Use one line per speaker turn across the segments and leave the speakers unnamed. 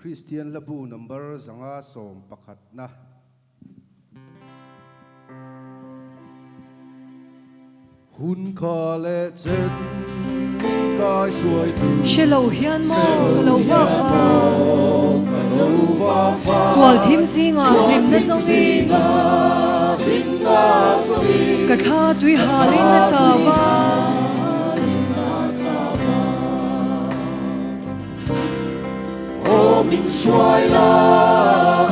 Christian labu number zanga som pakhat na hun kha le chen ka shuai tu
Shelo hian mo lo wa swal thim singa lim na zongi ka tha tui halin na chawa
ô mình xoay la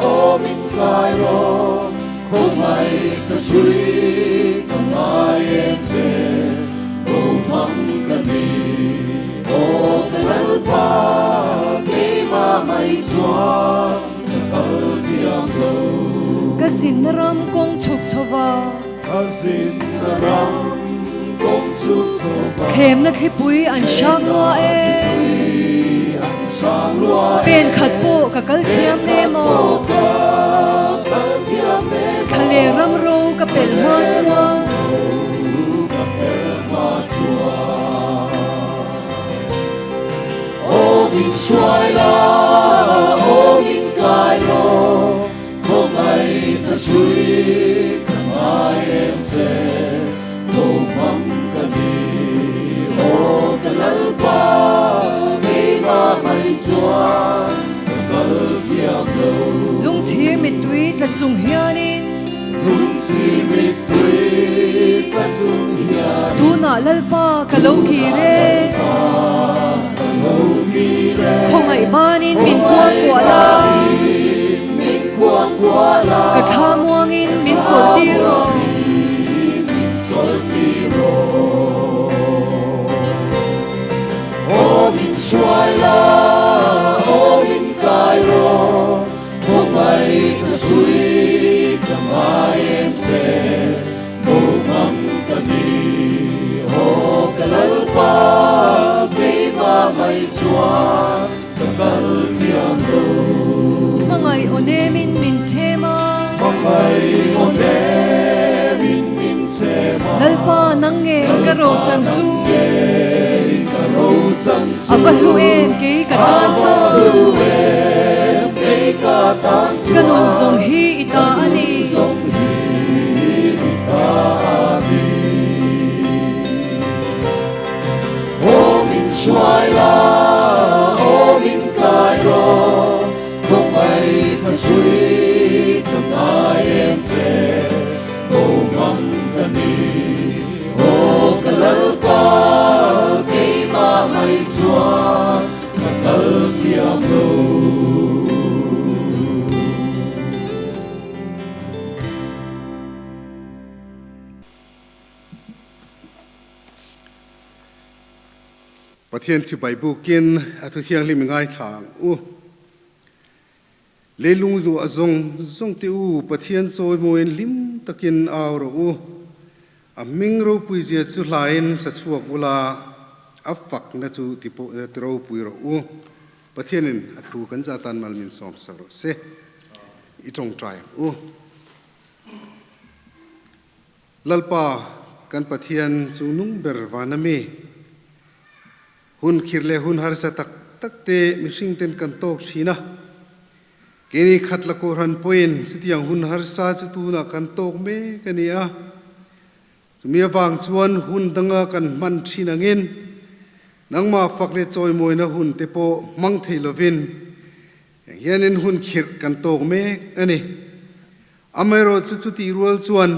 ô mình cài ro không ai ta suy không ai em sẽ ô mong cái gì ô cái lỡ ba cái mà mày xóa cái tiếng lâu
ka sin ram kong chuk chowa
azin
ram công chút sầu
khem na thi pui an shang wa e
sang lúa
pen khat po ka kal thiam ne mo
cái tiếng em
khale ram ro ka pel ma chwa
ô mình xoay la ô mình cài ro không ai ta suy không ai em sẽ ô mong cái gì ô cái lỡ ba mấy mà mày xóa cái thiệp lâu
lung thi mi tui tla chung hianin
lúc gì biết tuy ta dung hiền
tu na lalpa ka lo ki re không ai banin min kwa kwa la
mình quăng qua la
ka tha muangin min chol ti ro
sol piro ô mình xoay la ô mình cài ro không ai ta suy không ai em sẽ ô mong cái gì ô cái lỡ ba cái mà mày xóa cái thiam lâu
mangai onemin min chema
mong ai ôn đê mình sẽ mà
lalpa nang nge ka ro chan chu
cả râu chân
aba hu em ke ka tan chu
em cây cả tan
ka non zong hi ita ani
sông hi ta đi ô mình xoay la ô mình cài ro không ai ta suy không ai em sẽ ô mong cái gì ô cái lỡ ba cái mà mày xóa cái thiệp lâu
pathian chi bible kin athu thiang lim ngai thang u lelung zu azong zong ti u pathian choi moin lim takin aw ro u aming ro pui je chu hlain sa chuak ula afak na chu tipo tro pui ro u pathianin athu kan za tan mal min som sa ro se I tong trai u lalpa kan pathian chu nung ber vanami hun khirle hun har sa tak tak te mishing ten kan tok thina keni KHATLA KOHHRAN poin sitiang hun har sa chu tu na kan tok me kania tumia wang chuan hun danga kan man thina ngin nangma fakle choi moina hun te po mang theilovin hianin hun khir kan tok me ani amero chu chu ti rual chuan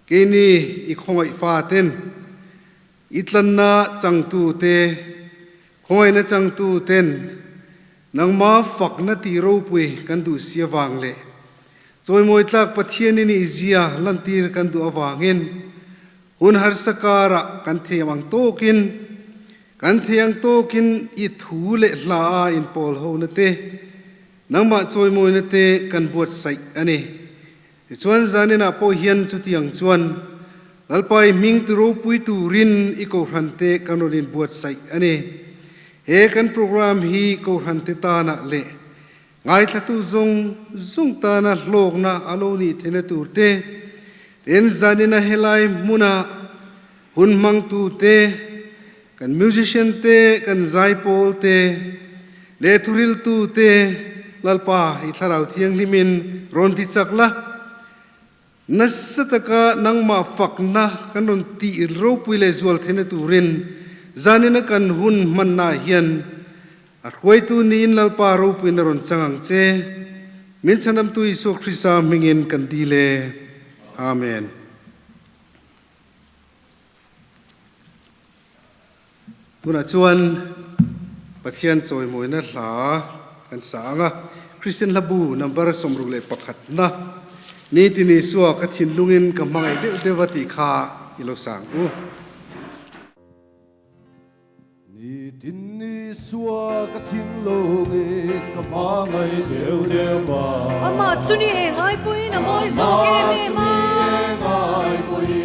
keni I khongai fa ten itlan na chang tu te khoi na chang tu ten nang ma fak na ti ro pui kan du sia wang le choi moi tlak pathian ni zia lantir kan du awangin hun har sakara kan thewang tokin kan thiang tokin I thu le hla in pol ho na te nang ma choi moi na te kan buat sai ani chuan zanina po hian chu tiang chuan lalpai ming turo pui turin I KOHHRAN te kanonin buat sai ani he kan program hi KOHHRAN te ta na le ngai thatu zong ta na hlok na aloni thena tur te ten zanina helai muna hun mang tu te kan musician te kan zai pol te le thuril tu te lalpa I tharau thiang limin ron ti chakla nasataka nangma fakna kanon ti ro puile zual thene turin zanina kan hun manna hian arwai tu nin lalpa ro puin ron changang che min chanam tu Isu Krista mingin kan dile amen. Tuna chuan pathian choi moina hla kan sanga Christian labu number somru le pakhat na ni tini suwa ka thin lungin ka mangai de devati kha ilo sang u
ni tini suwa ka thin lungin ka mangai deu dewa
ama chuni engai pui na moi zo ke me ma
ai pui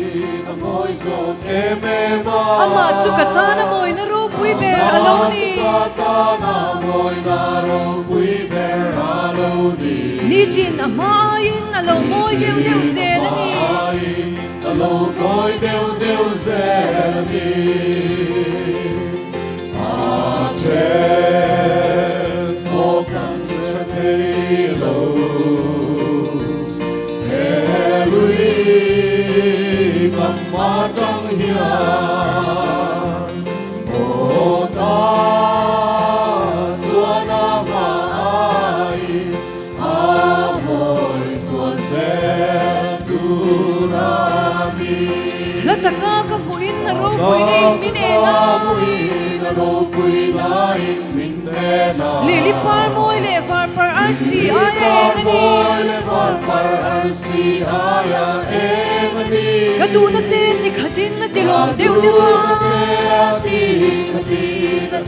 na moi zo ke me ma
ama chu kata na moi na ro pui ber aloni
kata na moi na ro pui ber aloni
ni tin ama in alo moi deu deu zelani
alo moi deu deu zelani a chen mo kan che lo lui kam ma chang hian o ta suana mai a moi suan se tu ra mi
la taka ka puin na ro pui ni min e na
na ro pui na in min na
lili par moi le var par rci ni
le var par rci ni
ka tu na te ti khatin na ti lom deu deu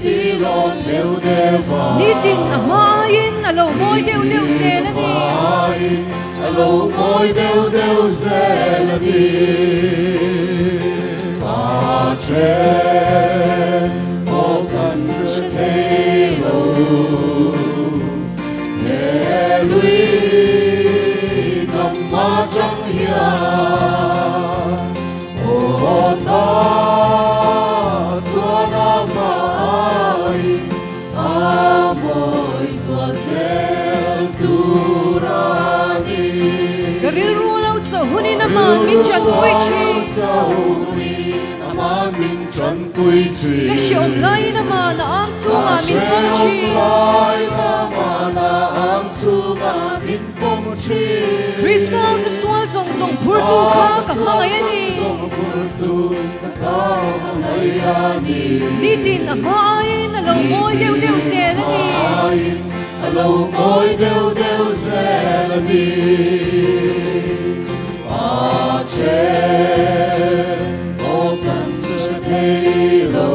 ti lom deu deva
ni tin ama in alo moi deu deu zelani
alo moi deu deu zelani a chen mo kan che lo he lui kam ma chang hian o ta suana mai a moi suan zel tu ra ni
garil ru lo cho huni na ma min chan pui chi
min chan pui chi
ka shom lai na ma na ang chu ma min pom chi
lai na ma na ang chu ma min pom chi
Krista ka swal zong zong phur tu kha ka mangai ani
phur tu ka mangai ani
ni tin ama in alo moi deu deu zelani
alo moi deu deu zelani a chen mo kan che lo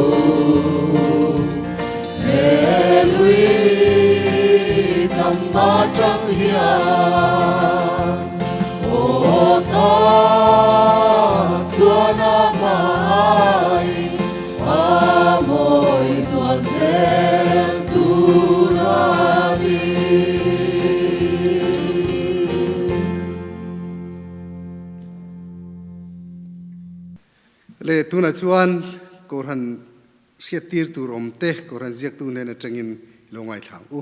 he lui kam ma chang hian o ta suana mai a moi suan zel tu ra ni
le tuna chuan KOHHRAN siat tir tur om te KOHHRAN ziak tu nen atangin longai thang u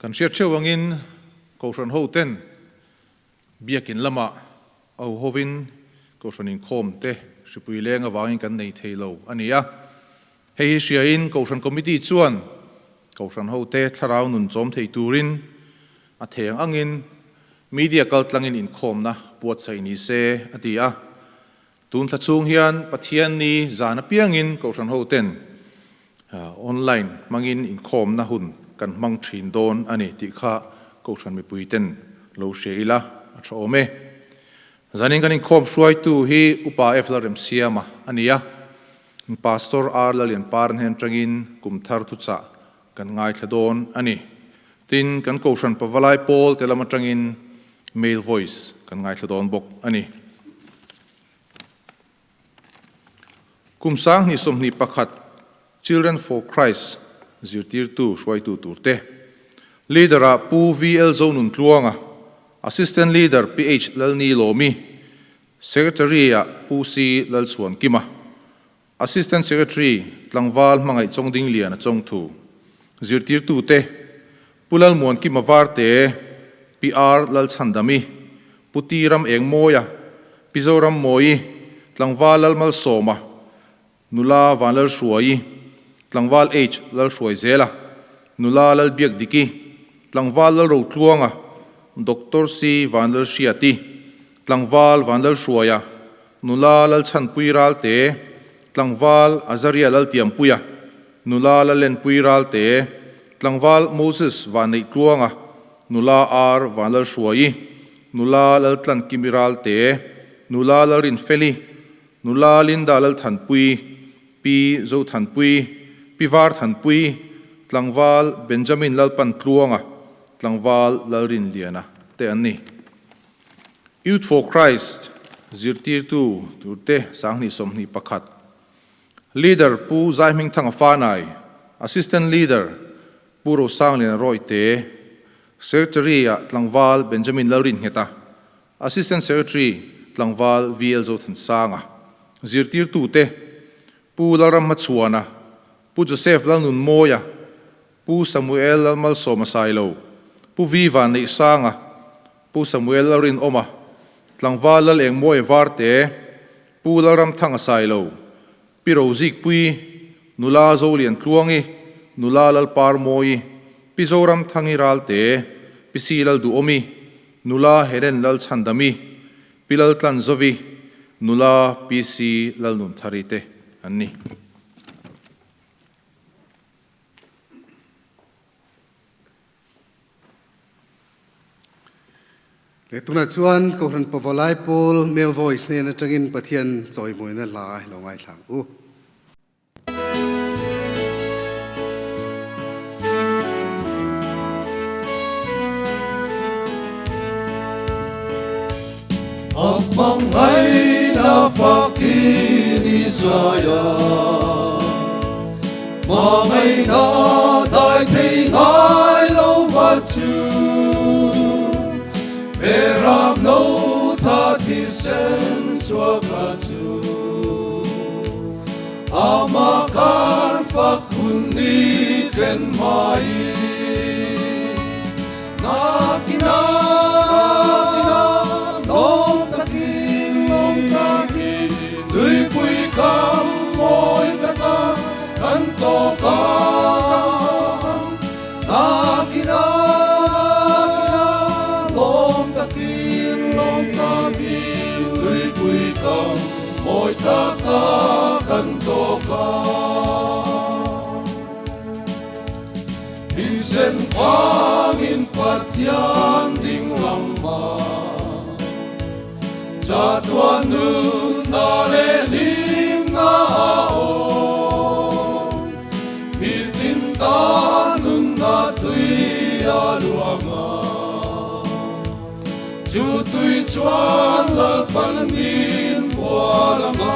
kan siat chewangin KOHHRAN ho ten biakin lama au hovin KOHHRAN INKHAWM te sipui lenga wangin kan nei theilo ania hei sia in KOHHRAN committee chuan KOHHRAN ho te tharau nun chom thei turin a theng angin media kaltlangin INKHAWM na puat sai ni se atia tun tha chung hian pathian ni zana piangin KOHHRAN ho ten online mangin INKHAWM na hun kan mang thin don ani ti kha KOHHRAN mi puiten lo sheila athome zanin kan INKHAWM suai tu hi upa eflarem siama ania pastor arlalian parn hen trangin kumthar tu cha kan ngai thadon ani tin kan KOHHRAN pavalai pol telama trangin male voice kan ngai thadon bok ani kumsang ni somni pakhat Children for Christ zirtir tu suai tu turte leader pu VL zone un tluanga assistant leader PH lalni lomi Secretary a Pusi lal suan kima. Assistant Secretary tlangwal mangai chong ding lian a chong thu. Zirtir tu te pulal muan kima var te PR lal chandami putiram eng moya pizoram moi tlangwal lal mal soma nula van lal shuai tlangwal H lal shuai zela nula lal biak diki tlangwal lal ro tluanga Dr. C van lal shiati tlangwal van lal shuaya nula lal chan puiral te tlangwal azaria lal tiampuya nula lal len puiral te tlangwal Moses van nei tluanga nula R van lal shuai nula lal tlan kimiral te nula lal rin feli nula linda lal than pui pi zo than pui pi var than pui tlangwal Benjamin lal pan tluanga tlangwal lal rin liana te anni Youth for Christ zirtir tu turte sangni somni pakhat leader pu zaiming thang afanai assistant leader puro sanglin roi te secretary a tlangwal Benjamin lal rin heta assistant secretary tlangwal VL zo than sanga zirtir tu te pu laram machuana pu Joseph lal nun moya pu Samuel lal mal soma sailo pu viva nei sanga pu Samuel lal rin oma tlangwal lal eng moy varte pu laram thanga sailo pi rozik pui nula zo lian tluangi nula lal par moi pi zoram thangi ralte pi silal du omi nula heren lal chandami pilal tlan zovi nula PC lal nun tharite anni
le tuna chuan KOHHRAN pavolai pol male voice ne na tangin pathian choi moi na la lo ngai thlang u
Mong ai la fakin Israel mong ai na dai thei ngai lo va chu peram no ta thi sen chua ka chu amakan fakun ni ken mai na kina Hisen fangin patian ding lama Jatuan nu na le lim na o Mitin ta nun na tui aluanga Chu tui chuan lal panin bualama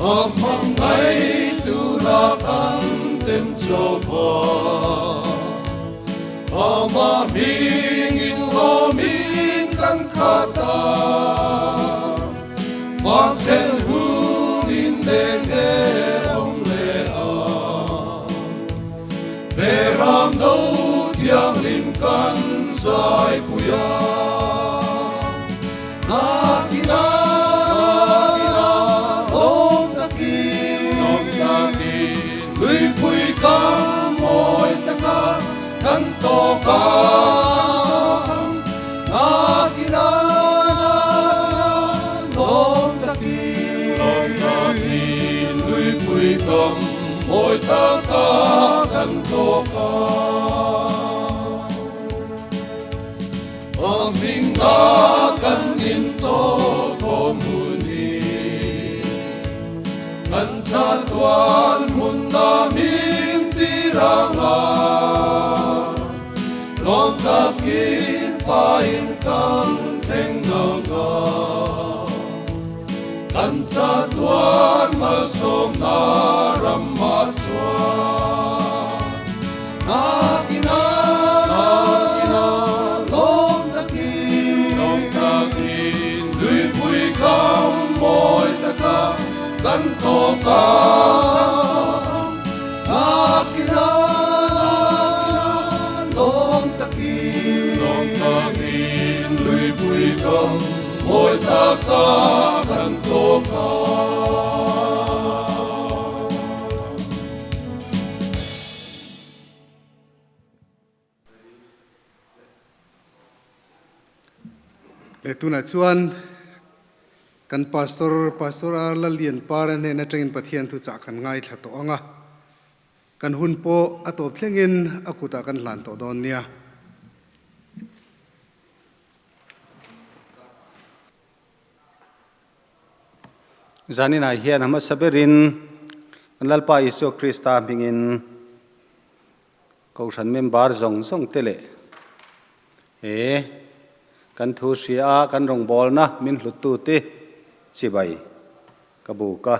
Among ai tu la tan tem chova Ama ming in lo min kan khata Phật trên hương in đêm nghe ông lệ Về ram đâu thiang lim kan sai puya Na kina Om taki Lui pui kam môi taka Kan to kam Na kina ka nakiran long takin lui pui kam moi ta ka kan to ka
tuna chuan kan pastor la lian para ne na tengin pathian thu cha kan ngai thla to anga kan hun po atop thlengin akuta kan hlan to don nia
zanina hian hama saberin kan lalpa isu krista bingin KOHHRAN member zong tele kan thu sia kan rong bol na min hlutu ti chibai kabuka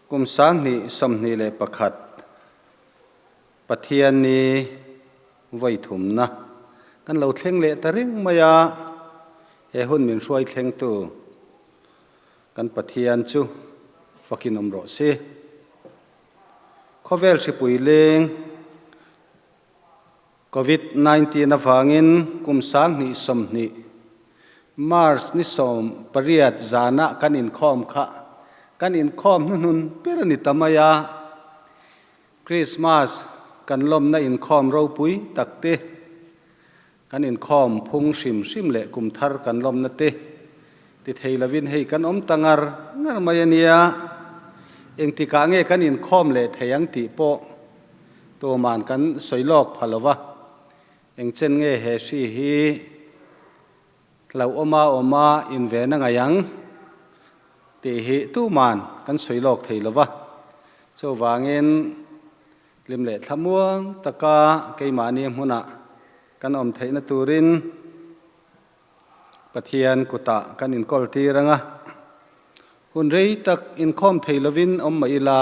kum sang ni somni le pakhat pathian ni voi thum na kan lo thleng le taring maya he hun min suai thleng tu kan pathian chu fakin omro se khovel sipui leng COVID-19 na vangin kum sang ni som ni Mars ni som pariat zana kan INKHAWM kha kan INKHAWM nun perani tamaya Christmas kan lom na INKHAWM ro pui takte kan INKHAWM phung sim le kum thar kan lom na te ti theilavin hei kan om tangar ngar mayania engti ka nge kan INKHAWM le theyang ti po to man kan soilok phalowa eng chen nge he si hi lau oma in ve na ngayang ti hi tu man kan soilok theilowa so wangin lim le thamuang taka keimani hmuna kan om theina turin pathian kuta kan in kol ti ranga hun rei tak INKHAWM theilovin om maila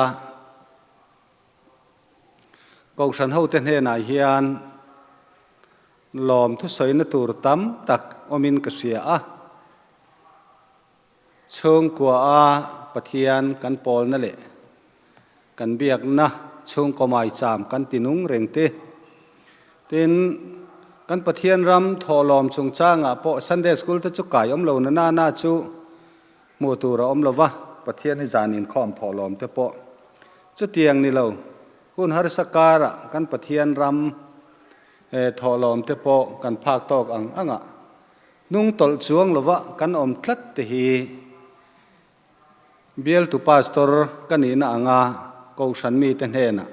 KOHHRAN ho ten he na hian lom thu soi na tur tam tak omin kasia a chung kwa a pathian kan pol na le kan biak na chung komai cham kan tinung rengte tin kan pathian ram tholom chung changa po Sunday school ta chu kai om lo na chu mu tu ra om lova pathian ni jan INKHAWM tholom te po chu tiang ni lo hun har sakara kan pathian ram tholom te po kan phak tok anga nung tol chuang lova kan om tlat te hi biel tu pastor kanina anga KOHHRAN mi ten hena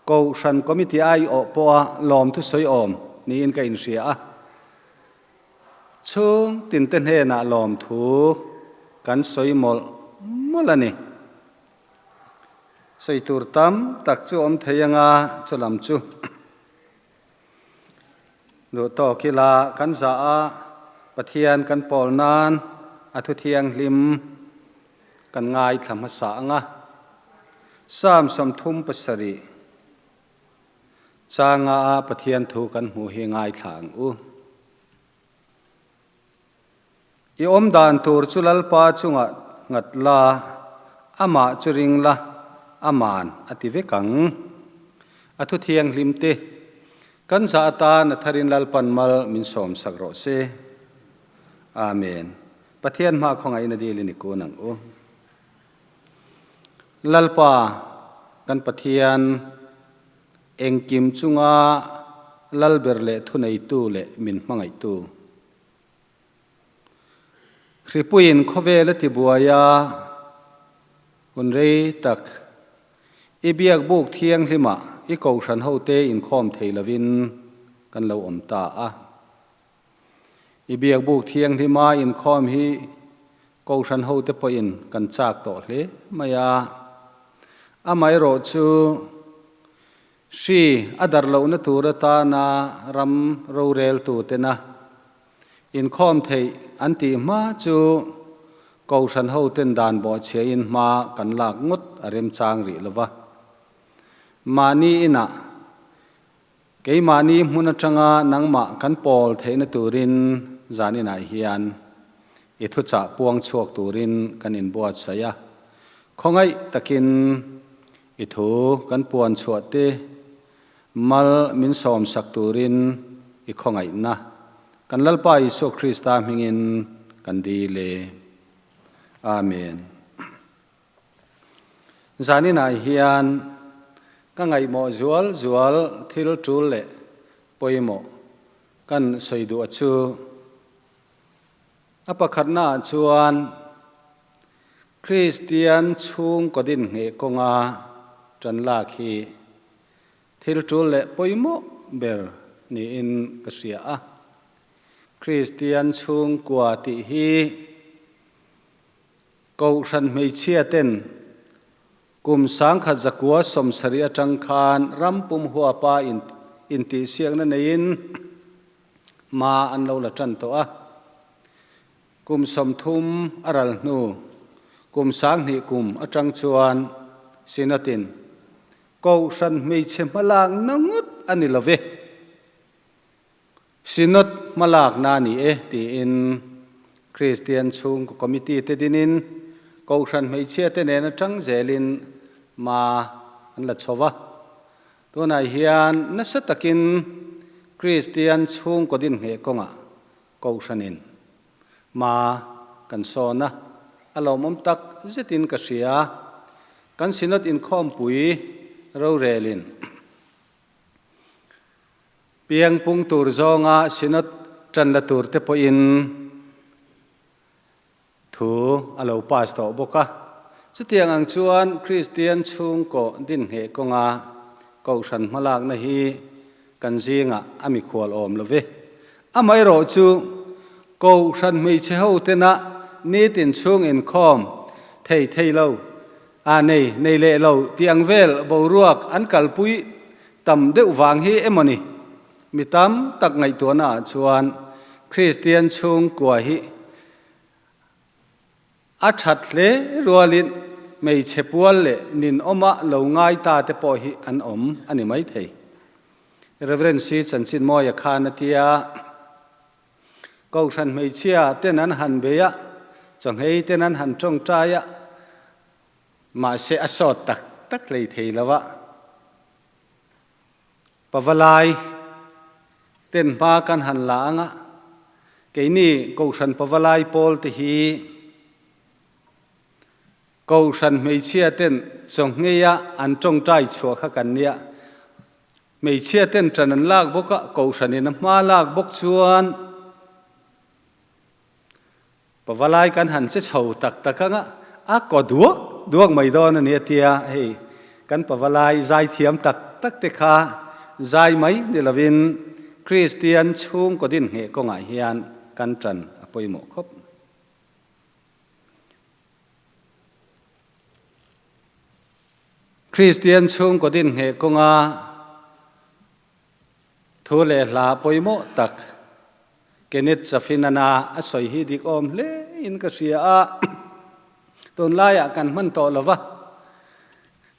KOHHRAN committee ai o po lom thu soi om ni in ka in sia a chung tin ten hena lom thu kan soi molani soi tur tam tak chu om theyanga chulam chu do to kila kan za a pathian kan pol nan athu thiang lim kan ngai thlam sa anga sam som thum pasari changa a pathian thu kan mu hi ngai thlang u i om dan tur chulal pa chunga ngatla ama churingla aman ativekang athu thiang limte kan sa ata na tharin lalpan mal min som sakro se amen pathian ma khongai na dili ni ko nang o lalpa kan pathian engkim chunga lalberle thunei tu le min mangai tu khripuin khowela ti buaya unrei tak ibiak buk thiang hlima i KOHHRAN hote INKHAWM theilavin kan lo om ta a ibiak buk thiang hlima INKHAWM hi KOHHRAN hote po in kan chak to hle maya amai ro chu si adar lo na turata na ram ro rel tu te na INKHAWM thei anti ma chu KOHHRAN hoten dan bo che in ma kan lak ngut arem chang ri lova mani ina kei mani hmuna changa nangma kan pol theina turin zanina hian อิทุจ่าปวงชวกตูรินกันอินบวชเสียคงไอตะกินอิทุกันปวนชวดเตมัลมินสอมสักตูรินอีคงไอนะกันลัลปาอิสุคริสตามิงินกันดีเลอาเมนจานินายเฮียนก็ไงโมจวลทิลจูเลปอยโมกันสวยดูชูอปขัดนาชวนคริสเตียนชุงกดินเหกงาจันลาคีทิลจูเลปอยโมเบลนี่อินกเสียคริสเตียนชุงกว่าติฮีกูฉันไม่เชื่อเต้นกุมสังขจักวัวสมสริยจังคานรำปุ่มหัวปาอินติเสียงนั่นเองมาอันเราละจันตัวกุมสมทุมอรัลนูกุมสังหิกุมอจังชวนสินตินกูฉันไม่เชื่อมาลางนังุดอันนี้ละเวสินดมาลากนานีตีอินคริสเตียนชุงคอมมิตี้เตดินินกูฉันไม่เชื่อเตเนนจังเจลินมาอันละชวะตัวนายเฮียนนัสตะกินคริสเตียนชุงกดินเหกงะกูฉันินมากันโซนะอารมณ์ตักเจตินกเสียกันสินดอินคอมปุยเราเรลินเพียงปุงตูร์จงอาสินดจันละตูร์เตปอินถูอารมณ์ปาสโตบกะสุดที่ยังชวนคริสเตียนชุงก็ดินเหกงากูฉันมาลากนะฮีกันจีงะอามิขวลอมลเวอาไม่รอจูกูฉันไม่เชื่อเตนะนี่ตินชุงอินคอมเทยเล่าในเล่เล่าที่อังเวลบรวกอันกัลปุยตำเดือวางฮีเอมอนี่มีตำตักไงตัวน่าชวนคริสเตียนชุงกว่าฮีอาชัดเลรัวลินไม่เชปวลเลนินอมะเหลาง่ายตาเตปอหิอันอันนี้ไม่เทยเรเวรนซีสันสินมอยคานติยากูฉันไม่เชื่อเต้นั้นหันเบียจงให้เต้นั้นหันจงใจมาเสียสอดตักเลยเทยแล้ววะปะวลายเต้นมากันหันหลังเกนี่กูฉันปะวลายโพลติฮีกูฉันไม่เชื่อเต้นจงเงียอันจงใจชัวข้ากันเนี่ยไม่เชื่อเต้นจันนันลากบกะกูฉันนี่น้ำมาลากบกชวนปะวลายกันหันเสียเฉาตักงะก็ดวกไม่โดนเนี่ยเตียเฮ้กันปะวลายใจเทียมตักเตคาใจไหมเดลวินคริสเตียนชุงก็ดินเหก็ง่ายเฮียนกันจันอภัยหมกครบคริสเตียนชุงก็ดินเหกงาทุเลลาปอยโมตักเกเนตจะฟินานาอสอยฮิดิกอมเลอินกเสียต้นลายกันมันโตละวะ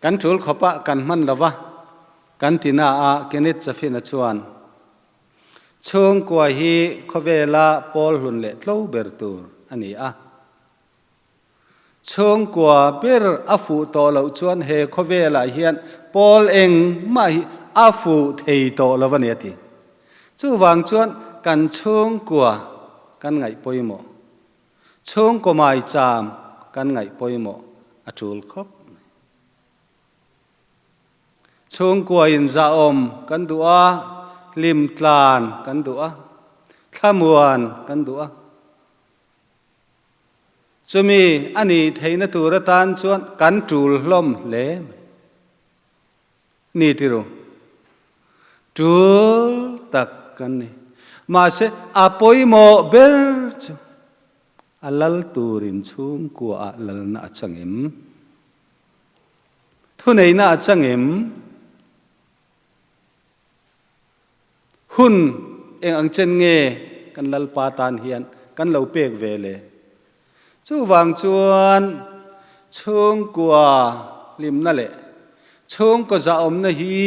กันจุลขปะกันมันละวะกันตินาเกเนตจะฟินาชวนชุงกว่าฮีขเวลาปอลหุนเลโลเบอร์ตูร์อันนี้ช่วงกว่าเบอร์อาฟูโตเราชวนเฮขเวลาเฮียนปอลเองไม่อาฟูเทยโตละวันนี้ทีจู่วางชวนกันช่วงกว่ากันไงปอยโมช่วงกว่าไม่จามกันไงปอยโมอจูลคบช่วงกว่าอินซาอมกันดัวลิมตลานกันดัวขมวนกันดัวจะมีอันนี้เทนตุรตานชวนกันจูลลมเล่นี่ที่รู้จูลตักกันนี่มาเสอปอยโมเบลจูอัลลัลตูรินชุมกัวอัลลัลน่าจังเอ็มทุนไหนน่าจังเอ็มหุ่นเองอังเจนเงกันลัลปาตานเฮียนกันเหลาเปกเวเลจู่วางชวนช่วงกว่าลิมนั่นแหละช่วงก็จะอมนะฮี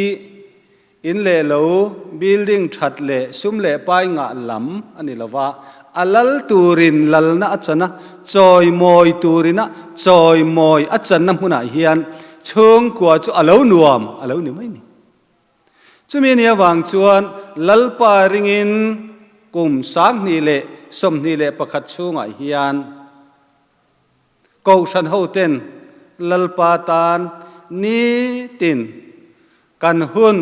in le lo building that le sum le pai nga lam ani lawa alal turin lal na achana choi moi turina choi moi achana huna hian chung kwa chu alo nuam alo ni mai ni chumi ni awang chuan lalpa ringin kum sang ni le som ni le pakhat chunga hian ko san ho ten lalpa tan ni tin kan hun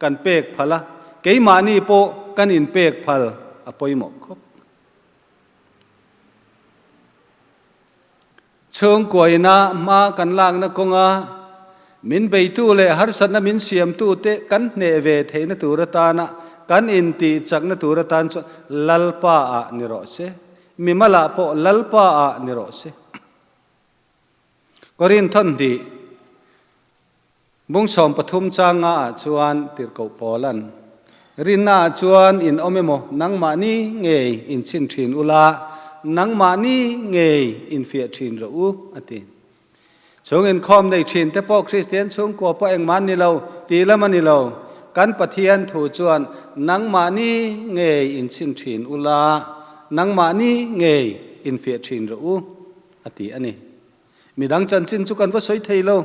kan pek phala keima ni po kan in pek phal apoi mo khop chung koina ma kan lang na konga min bei tu le har san na min siam tu te kan ne ve theina turata na kan in ti chakna turatan cho lalpa a ni ro se mi mala po lalpa a ni ro se korin thon di bung som pathum changa chuan tir ko polan rinna chuan in omemo nangma ni nge in chin thin ula nangma ni nge in fia thin ro u ati chung in khom nei thin te po Christian chung ko po eng man ni lo ti lam ani lo kan pathian thu chuan nangma ni nge in chin thin ula nangma ni nge in fia thin ro u ati ani midang chan chin chu kan va soi thei lo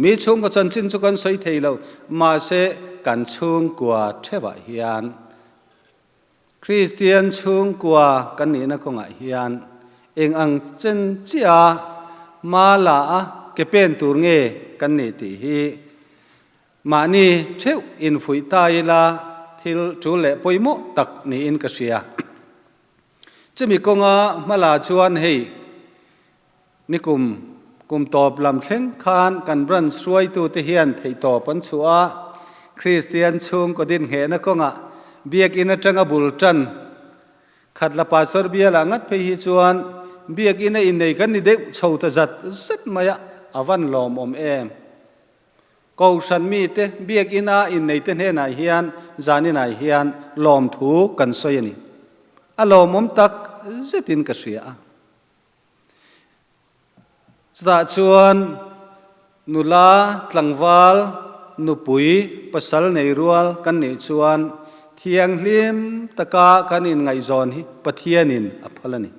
mi chung ko chan chin chu kan soi thei lo ma se kan chung kwa thewa hian Christian chung kwa kan ni na konga hian eng ang chen chia ma la ke pen tur nge kan ni ti hi ma ni theu in fui tai la thil chu le poimo tak ni in ka sia chemi konga mala chuan hei nikum kum top lam thleng khan kan bran suai tu te hian thei to pan chua Christian chung ko din he na konga biak in atanga bultan khatla pastor bia langat pe hi chuan biak in in nei kan ni de chhota zat zat maya avan lom om em ko san mi te biak ina in nei te he na hian zani na hian lom thu kan soi ani alom om tak zetin ka sia sda chuan nula tlangwal nupui pasal nei rual kan nei chuan thiang hlim taka kanin ngai zon hi pathianin aphalani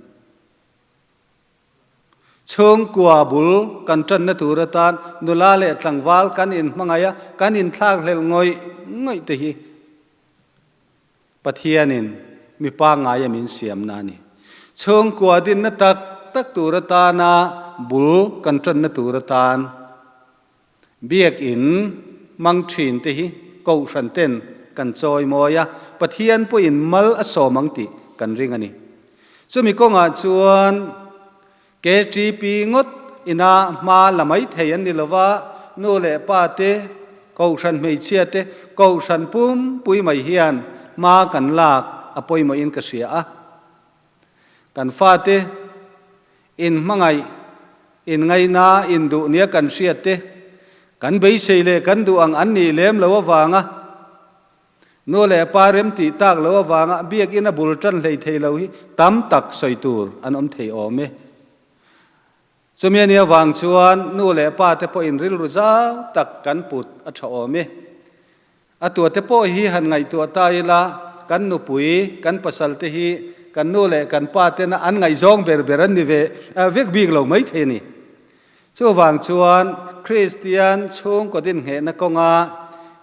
chung kwa bul kan tan na turatan nula le tlangwal kanin mangaya kanin thak hlel ngoi ngoi te hi pathianin mi pa ngaya min siam nani chung kwa din na tak tak turatana bul kan tan na turatan biak in mang thin te hi ko san ten kan choi moya pathian po in mal asomang ti kan ring ani chumi ko nga chuan KTP ngot ina ma lamai theian ni lova nu le pa te ko san mei chia te ko san pum pui mai hian ma kan lak apoi mo in ka sia a kan fa te in mangai in ngai na in du nia kan sia te kan bei sei le kan du ang an ni lem lo wanga no le parem ti tak lo wanga biak ina bultan lei thei lo hi tam tak soi tur an om thei ome chumia nia wang chuan nu le pa te po in ril ru zau tak kan put a tha ome atua te po hi han ngai tu ta ila kan nu pui kan pasal te hi kan nu le kan pa te na an ngai zong ber beran ni ve vek big lo mai the ni chu wang chuan Christian chung ko din he na konga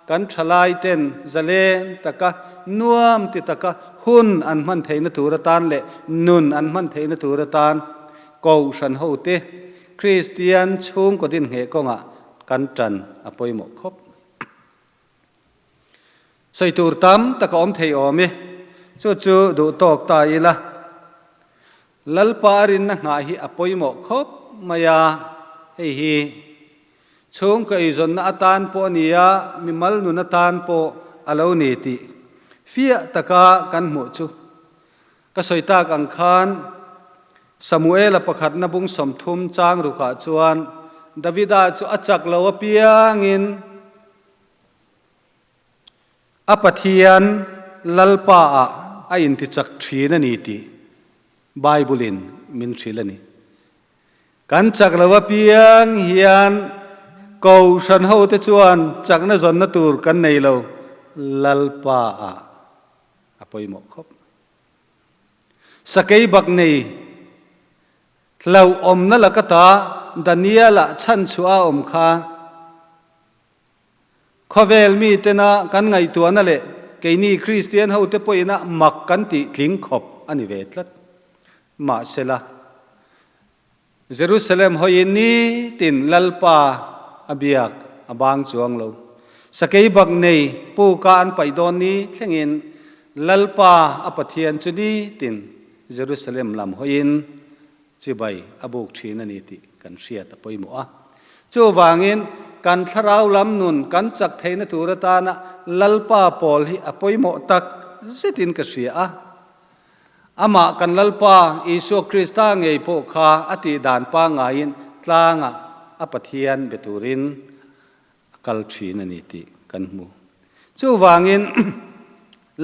kan thalai ten zalen taka nuam ti taka hun an man theina turatan le nun an man theina turatan ko san ho te Christian chung ko din he konga kan tran apoi mo khop sai tur tam taka om thei ome chu chu du tok ta ila lalparin na nga hi apoi mo khop maya hei hi chung ka izon na atan po niya mimal nu na tan po alo ni ti fia taka kan mu chu ka soita kang khan Samuel pakhat na bung som thum chang ru kha chuan Davida chu achak lo piangin apathian lalpa a in ti chak thina ni ti Bible in min thilani kan chak lo piang hian ko san ho te chuan chakna zon na tur kan nei lo lalpa a apoi mo khop sakei bak nei lau om na lakata daniela chan chua om kha khovel mi tena kan ngai tu na le keini christian ho te poina mak kan ti tling khop ani vetlat ma sela Jerusalem hoyini tin lalpa abiak abang chuang lo sakei bak nei pu ka an paidon ni thlengin lalpa apathian chuni tin Jerusalem lam hoin chibai abuk thina ni ti kan hriat apoimo a chu wangin kan tharau lam nun kan chak theina turata na lalpa pol hi apoimo tak zetin ka hria a ama kan lalpa isu krista ngei po kha ati dan pa ngain tlanga apathian beturin kal thina ni ti kan mu chu wangin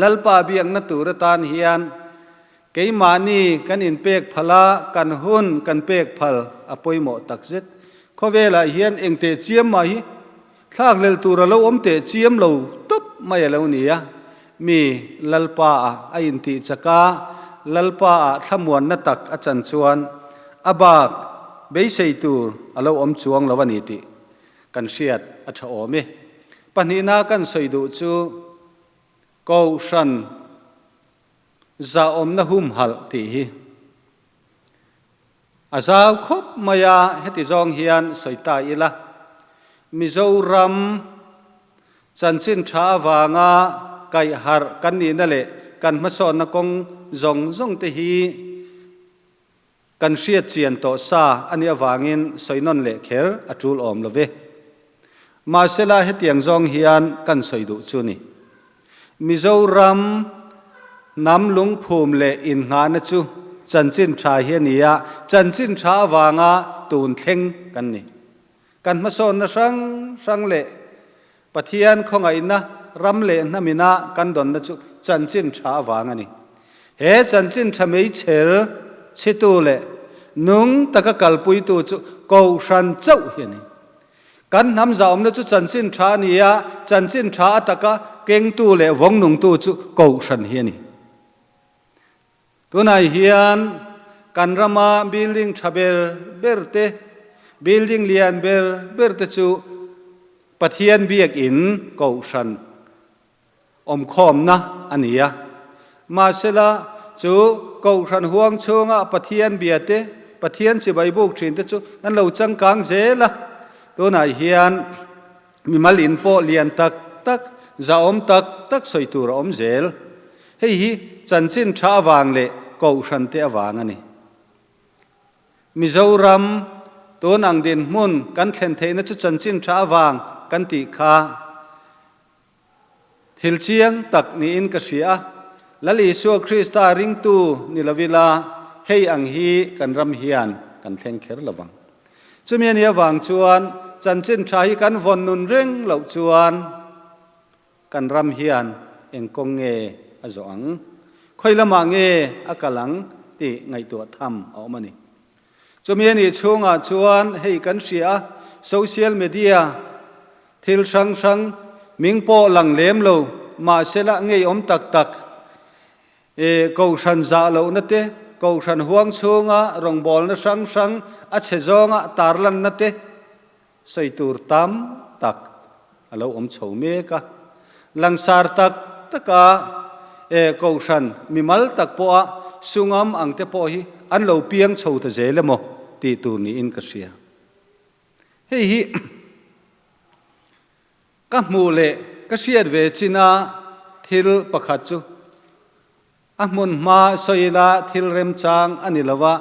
lalpa biang na turatan hian keimani kan in pek phala kan hun kan pek phal apoimo takzet khovela hian engte chiam ma hi thlak lel tura lo omte chiam lo top mai lo nia mi lalpa a in ti chaka lalpa a thamuan na tak a chan chuan abak beisei tur alo om chuang lawani ti kan hriat a tha ome panina kan soidu chu KOHHRAN za om na hum hal ti hi azau khop maya heti zong hian soita ila Mizoram chanchin tha wanga kai har kan ni na le kan mason na kong zong zong te hi kan hriat chian to sa ani awangin soinon le kher atul om love ma sela hetiang zong hian kan soidu chuni Mizoram nam lung phum le in nga na chu chanchin tha hiania chanchin tha wanga tun thleng kan ni kan ma son na sang le pathian khongai na ram le namina kan don na chu chanchin tha wanga ni he chanchin tha mei cher chitu le nung taka kalpui tu chu KOHHRAN chau hiani kan nam zaom na chu chanchin tha nia chanchin tha taka keng tu le wong nung tu chu KOHHRAN hiani tunai hian kan rama building thabel berte building lian berte chu pathian biak in KOHHRAN om khom na ania ma sela chu KOHHRAN huang chunga pathian biate pathian chi bai buk thin te chu an lo chang kang zela tunai hian mimal in po lian tak tak zaom tak tak soitur om zel hei hi chanchin tha wang le KOHHRAN te awang ani Mizoram ton ang din mun kan thlen theina chu chanchin tha awang kan ti kha thil chiang tak ni in ka hria lali su Krista ring tu ni lavila hei ang hi kan ram hian kan thleng kher lawang chumian ya wang chuan chanchin tha hi kan von nun reng lo chuan kan ram hian engkong nge azoang khoilama nge akalang ti ngai tu tham awmani chumiani chunga chuan hei kan hria social media thil sang mingpo lang lem lo ma sela ngei om tak tak KOHHRAN za lo na te KOHHRAN huang chunga rongbol na sang a chezonga tarlan na te soitur tam tak alo om chome ka langsar tak taka KOHHRAN mimal tak po a sungam ang te po hi an lo piang chho ta zele mo ti tu ni in ka sia hei hi ka mu le ka siat ve china thil pakhat chu amun ma soila thil rem chang ani lawa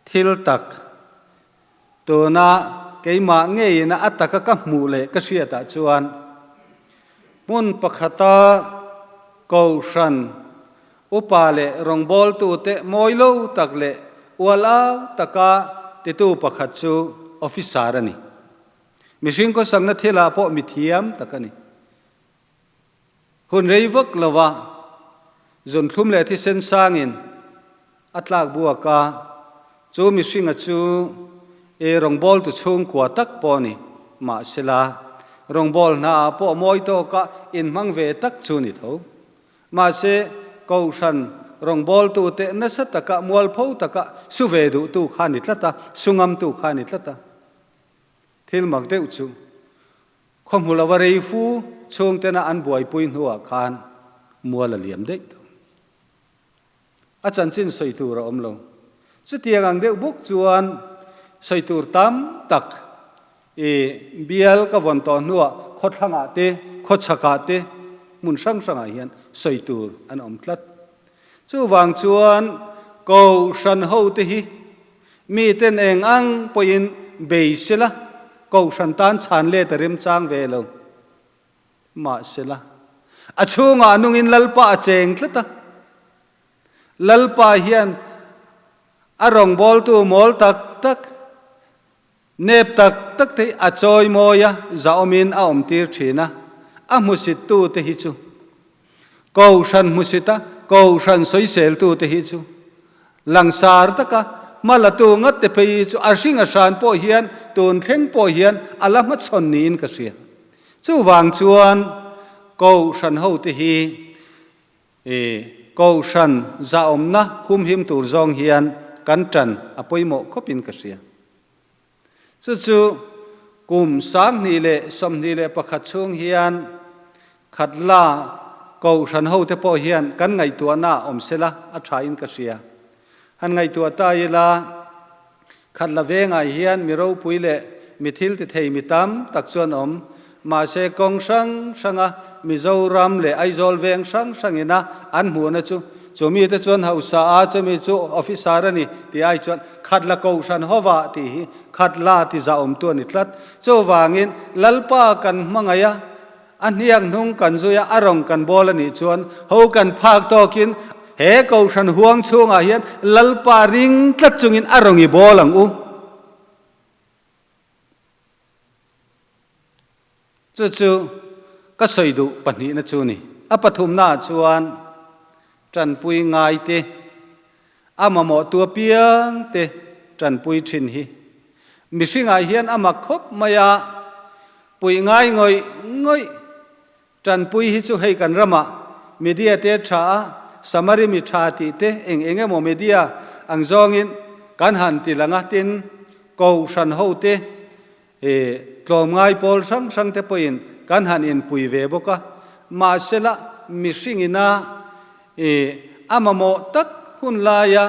thil tak to na keima ngei na ataka ka mu le ka sia ta chuan mun pakhata KOHHRAN upale rongbol tu te moilo takle wala taka te tu pakhat chu officer ani mihring ko sangna thela po mithiam takani hun reivak lawa zon thlum le thi sen sangin atlak buaka chu mihring a chu rongbol tu chung kwa tak poni ma sela rong bol na po moi to ka in mang ve tak chu ni tho ma se ko san rong bol tu te na sa taka mual pho taka su ve du tu khan it lata sungam tu khan it lata thil mak deuh chu khom hula warei fu chung te na an buai puin huwa khan mual liam dei to a chan chin soi tu ra om lo chu tiang ang deuh buk chuan soi tur tam tak bial ka von to nuwa khot thanga te khot chaka te mun sang sanga hian soi tur an om tlat chu wang chuan ko san ho te hi mi ten eng ang poin bei sela ko san tan chan le tarim chang ve lo ma sela achunga nungin lalpa acheng tlata lalpa hian arong bol tu mol tak tak nep tak tak te achoi moya zaomin a om tir thina a musit tu te hi chu ko san musita ko san soi sel tu te hi chu langsar taka malatu ngat te pe chu arsinga san po hian tun thleng po hian alamat chon nin ka sia chu wang chuan ko san ho te hi ko san zaom na hum him tur zong hian kan tran apoimo khopin ka sia chu kum sang ni le som ni le pakhat chung hian khatla ko san ho te po hian kan ngai tua na om sela a tha in ka sia han ngai tua ta ila khatla ve ngai hian mi ro puile mi thil te thei mi tam tak chuan om ma se kong sang sanga Mizoram le aizol veng sang sangina an mu na chu chumi te chuan hausa a chumi chu officer ani ti ai chuan khatla ko san howa ti khatla ti za om tu ni tlat chu wangin lalpa kan mangaya an hiang nung kan zuya arong kan bol ani chuan ho kan phak to kin he ko san huang chunga hian lalpa ring tlat chungin arongi bolang u chu ka soidu pani na chu ni apathum na chuan tran pui ngai te amamo tua piang te tran pui thin hi misinga hian ama khop maya pui ngai ngoi tran pui hi chu hei kan rama media te tha samari mi tha ti te enge mo media ang zongin kan han ti langa tin ko san ho te tlom ngai pol sang te poin kan han in pui ve boka ma sela misingina amamo tak hun laya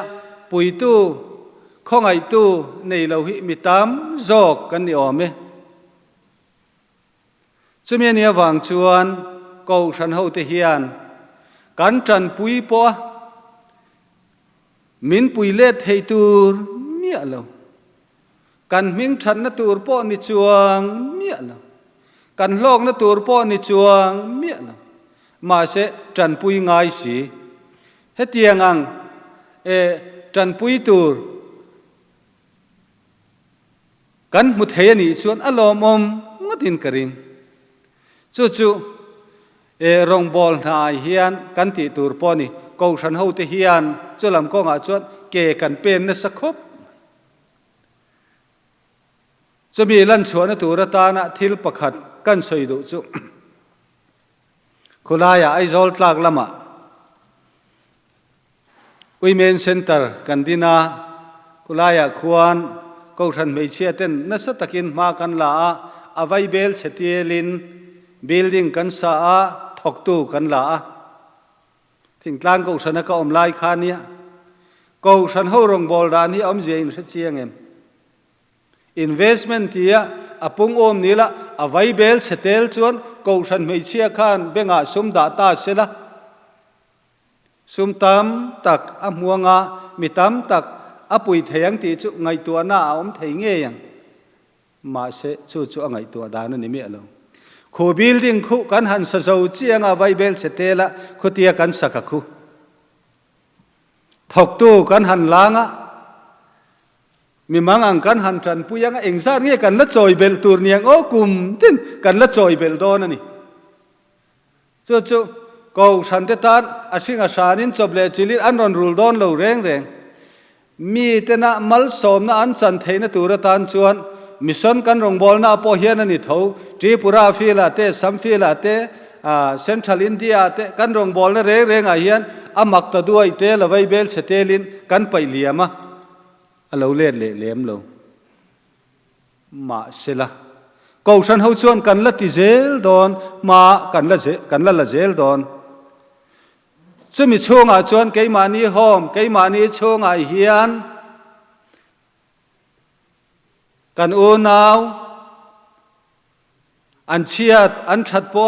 pui tu khongai tu nei lo hi mitam zok kan ni ome chumia nia wang chuan ko san ho te hian kan tran pui po min pui let hei tur mia lo kan ming than na tur po ni chuang mia lo kan lok na tur po ni chuang mia lo ma se tran pui ngai si hetiang ang tran pui tur kan mu thei ni chuan alom om ngatin karing chu rong bol na hian kan ti tur po ni ko san ho te hian chulam ko nga chuan ke kan pen na sakhop chumi lan chuan tur ta na thil pakhat kan soi du chu khulaya aizol tlak lama women center kandina kulaya khuan ko than mei chia ten na sa takin ma kan la avai bel chetielin building kan sa a thok tu kan la a thing tlang ko sana ka om lai khania ko san ho rong bol dan hi om je in sa chiang em investment tia apung om nila avai bel chetel chuan ko san mei chia khan benga sum da ta sela sum tam tak amuanga mitam tak apui theyang ti chu ngai tua na om thei nge yang ma se chu ngai tua dan ni mi alo khu building khu kan han sa zo chianga vai bel chetela khutia kan saka khu thok tu kan han langa mi mangang kan han tran puyanga engzar nge kan la choi bel tur niang o kum tin kan la choi bel don ani chu ko san te tan asinga sanin choble chilir an ron rul don lo reng mi tena mal som na an chan theina tura tan chuan mission kan rong bol na po hian ani tho Tripura fila te Samfila te Central India te kan rong bol na reng a hian amak ta duai te lawai bel setelin kan pai liama alo let le lem lo ma sela KOHRAN ho chuan kan la ti zel don ma kan la zel don chumi chunga chuan keimani hom keimani chunga hian kan u naw an chiat an that po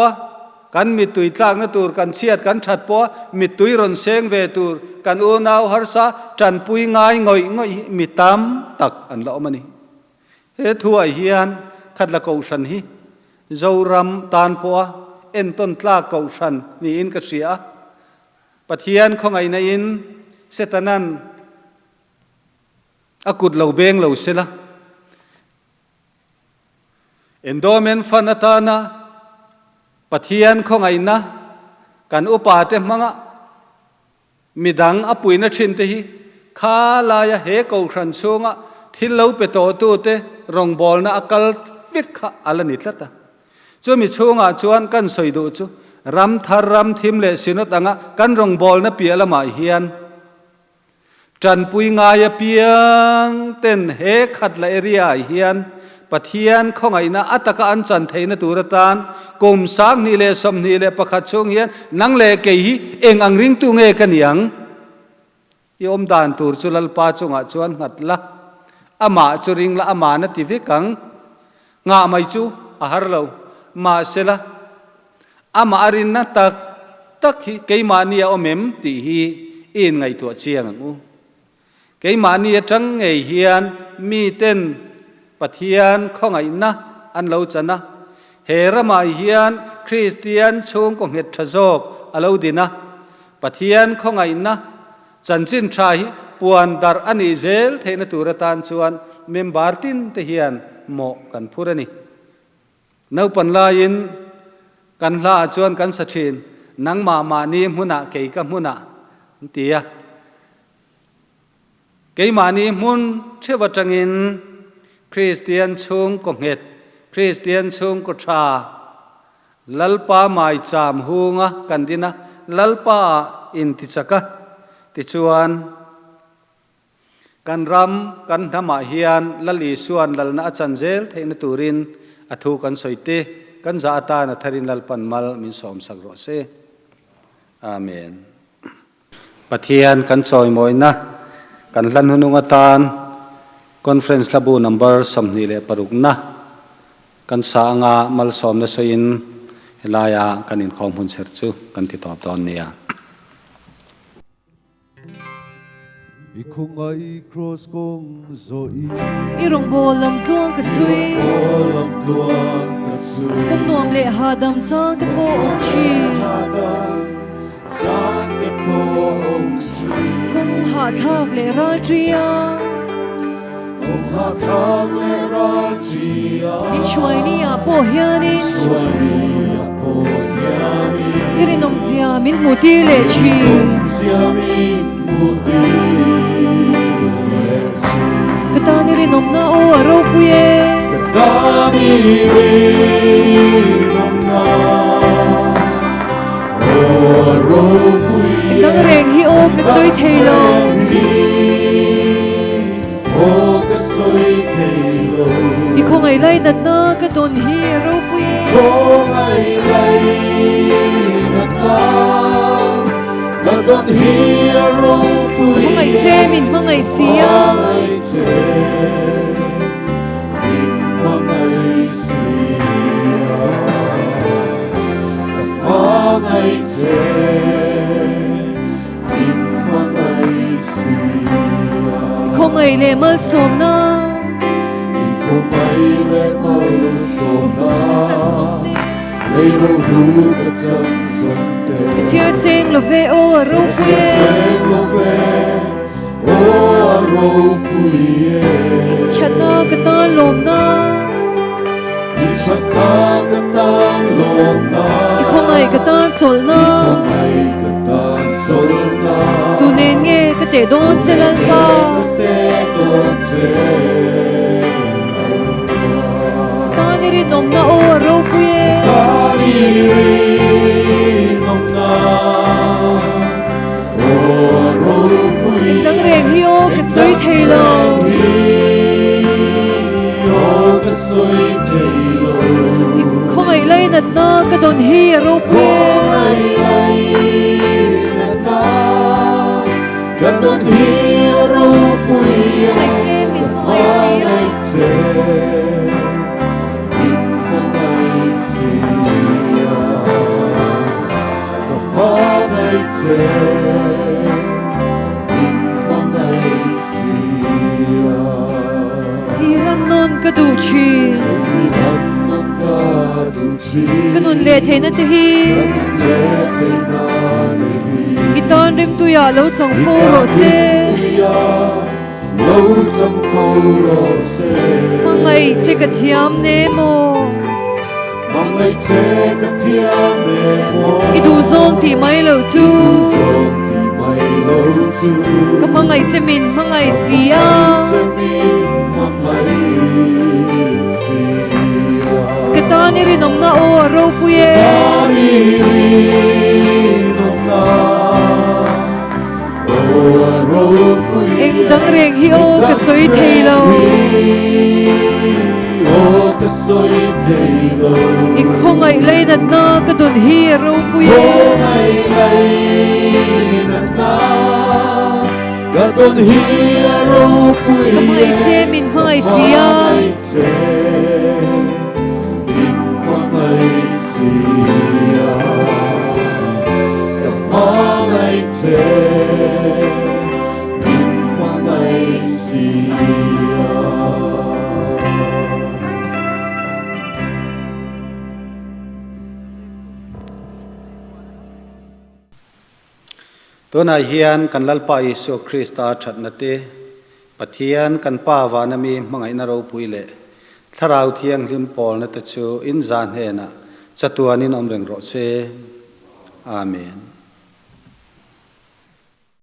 kan mi tui tlak na tur kan chiat kan that po mi tui ron seng ve tur kan u naw har sa tran pui ngai ngoi mi tam tak an lo mani he thua hian KHATLA KOHRAN hi zoram tan po en ton tlak KOHRAN ni in ka sia pathian khongai na in setanan akut lo beng lo sela endowment fund atana pathian khongai na kan upate manga midang apuina thin te hi kha la ya he KOHRAN chunga thil lo pe to tu te rong bol na akal vik kha alani tlata chu mi chunga chuan kan soi du chu ram thar ram thim le sinot anga kan rong bol na piala ma hian tran pui nga ya piang ten he KHATLA area hian pathian khongai na ataka an chan theina turatan kum sang ni le som ni le pakhat chung hian nang le ke hi eng ang ring tu nge kaniang i om dan tur chulal pa chunga chuan KHATLA ama churing la ama na ti vikang nga mai chu a har lo ma sela ama arin na tak hi keimania omem ti hi in ngai tu chiang u keimania tang ngei hian mi ten pathian khongai na an lo chana herama hian Christian chung ko het thajok alo dina pathian khongai na chanchin thai puan dar ani zel theina turatan chuan member tin te hian mo kan phurani no pan la in kan hla chuan kan sathin nang ma ni hmuna ke ka hmuna tia ke mani mun thewa tangin Christian chung ko het Christian chung ko tha lalpa mai cham hunga kandina lalpa in ti chaka ti chuan kan ram kan dhama hian lali suan lalna chanjel theina turin athu kan soite kan za ata na tharin lalpan mal min som sagro se amen pathian kan choi moina kan hlan hununga tan conference labu number somni le parukna kan sa nga mal som na soin helaya kan INKHAWM hun serchu kan ti top don nia
ikhungai cross kong zoi
irong bolam tuang ka chui
olam tuang katsui
kan nuam le hadam cha kan bo ong chi
san ke po ong chi
kong ha thak le ra tria
kong ha thak le ra chia
in shwai ni a po hianin
swani apo yami
irinom zia min muti le chi
siamin muti
katani rinom na o aro puye
dami rin na oroi
dang reng hi o ka soi thailo
o ka soi thailo
i khong ai lai nat na ka ton hi aro puye
ko ai lai na ta ka don hi ro pui
khong ai che min khong ai sia
ai se mong ai sia mong ai se mong ai sia
khong ai le mal som na
ko mai le mau som na
chan som te
lấy râu đu cất chân sông đê
chia seng lo ve o aro puye
sen lo ve o ro puye
chana ka ta lom na
in chata ka tan lom na
i khong ai ka ta chol na
ai ka tan sol na
tu nen nge ka te don chelan pa
te don se
ri nom na o ro puye
Tani nom na o ro pui
dang reng hi o ka soi thei lo
o ka soi thei lo
không ai lấy nát na ka don hi ro puye
ai ai na na ka don hi ro pui
ai che min
ai
ai
che min ai che ka ai che
hi ran non ka du chi ka nun le the na te hi itan rim tu ya lo chang fo ro se mangai che ka thiam ne mo i du zong ti mai lo chu ka mangai che min mangai sia ka tani ri nom na o ro puye eng dang reng hi o ka soi thei lo ik không ai lấy nát na ka don hi ro puye
Gadon hero pui
ka mai che min mangai sia
Tuna hian kan lalpa Isu Krista thatnate pathian kan pa wanami mangai na ro puile tharau thiang lim pol na te chu in zan he na chatuanin omreng ro che amen.